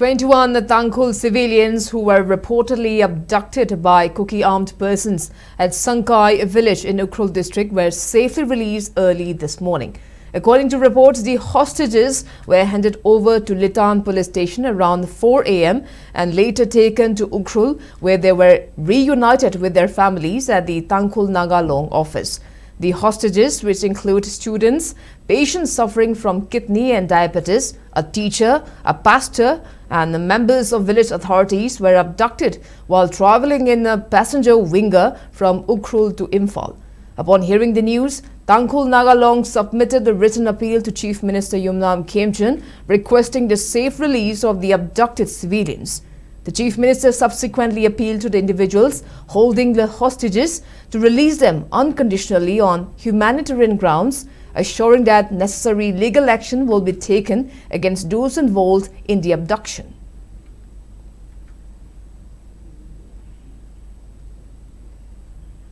21 Tangkhul civilians who were reportedly abducted by Kuki armed persons at Shangkai village in Ukhrul district were safely released early this morning. According to reports, the hostages were handed over to Litan police station around 4 a.m. and later taken to Ukhrul, where they were reunited with their families at the Tangkhul Nagalong office. The hostages, which include students, patients suffering from kidney and diabetes, a teacher, a pastor, and the members of village authorities, were abducted while traveling in a passenger winger from Ukhrul to Imphal. Upon hearing the news, Tangkhul Nagalong submitted a written appeal to Chief Minister Yumnam Khemchand requesting the safe release of the abducted civilians. The Chief Minister subsequently appealed to the individuals holding the hostages to release them unconditionally on humanitarian grounds, assuring that necessary legal action will be taken against those involved in the abduction.